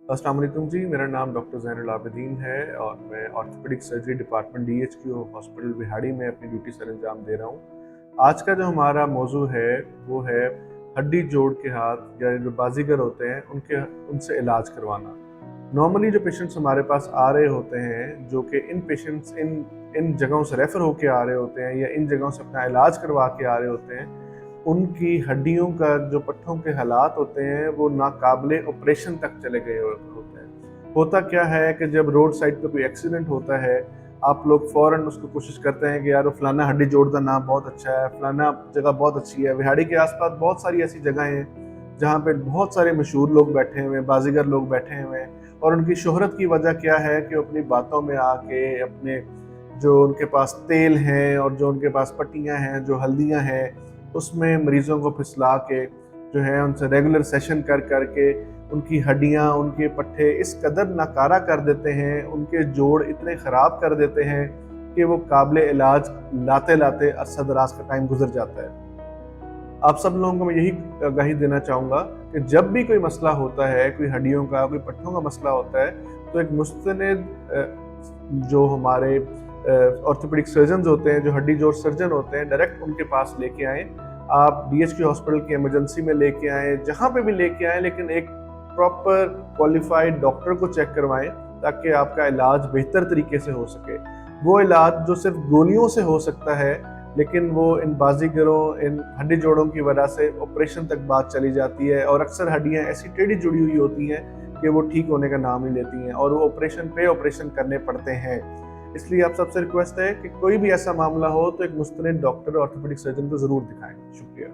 अस्सलाम वालेकुम जी, मेरा नाम डॉक्टर ज़ैनुल आबिदीन है और मैं orthopaedic surgery department DHQ hospital बिहाड़ी में अपनी ड्यूटी सर अंजाम दे रहा हूँ। आज का जो हमारा मौजू है वो है हड्डी जोड़ के हाथ या जो बाजीगर होते हैं उनसे इलाज करवाना। नॉर्मली जो पेशेंट्स हमारे पास आ रहे होते हैं, जो कि इन पेशेंट्स इन इन जगहों से रेफ़र होके आ रहे होते हैं या इन जगहों से अपना इलाज करवा के आ रहे होते हैं, उनकी हड्डियों का जो पट्ठों के हालात होते हैं वो नाकाबिले ऑपरेशन तक चले गए होते हैं। होता क्या है कि जब रोड साइड पे कोई एक्सीडेंट होता है, आप लोग फ़ौरन उसको कोशिश करते हैं कि यार वो फलाना हड्डी जोड़ का नाम बहुत अच्छा है, फलाना जगह बहुत अच्छी है। बिहाड़ी के आस-पास बहुत सारी ऐसी जगहें हैं जहाँ पे बहुत सारे मशहूर लोग बैठे हुए हैं, बाज़ीगर लोग बैठे हुए हैं और उनकी शोहरत की वजह क्या है कि अपनी बातों में आके अपने जो उनके पास तेल हैं और जो उनके पास पट्टियाँ हैं, जो हल्दियाँ हैं, उसमें मरीज़ों को फिसला के जो है उनसे रेगुलर सेशन कर कर के उनकी हड्डियाँ, उनके पट्ठे इस कदर नाकारा कर देते हैं, उनके जोड़ इतने ख़राब कर देते हैं कि वो काबिल इलाज लाते-लाते अरसा दराज का टाइम गुज़र जाता है। आप सब लोगों को मैं यही आगाही देना चाहूँगा कि जब भी कोई मसला होता है, कोई हड्डियों का, कोई पट्ठों का मसला होता है, तो एक मुस्तनिद जो हमारे ऑर्थोपेडिक सर्जन्स होते हैं, जो हड्डी जोड़ सर्जन होते हैं, डायरेक्ट उनके पास लेके आएँ। आप डीएचक्यू हॉस्पिटल की इमरजेंसी में लेके आएँ, जहाँ पे भी लेके आएँ, लेकिन एक प्रॉपर क्वालिफाइड डॉक्टर को चेक करवाएँ ताकि आपका इलाज बेहतर तरीके से हो सके। वो इलाज जो सिर्फ़ गोलियों से हो सकता है, लेकिन वो इन बाज़ीगरों, इन हड्डी जोड़ों की वजह से ऑपरेशन तक बात चली जाती है और अक्सर हड्डियाँ ऐसी टेढ़ी जुड़ी हुई होती हैं कि वो ठीक होने का नाम नहीं लेती हैं और वो ऑपरेशन पे ऑपरेशन करने पड़ते हैं। इसलिए आप सबसे रिक्वेस्ट है कि कोई भी ऐसा मामला हो तो एक मुस्तनिद डॉक्टर ऑर्थोपेडिक सर्जन को ज़रूर दिखाएँ। शुक्रिया।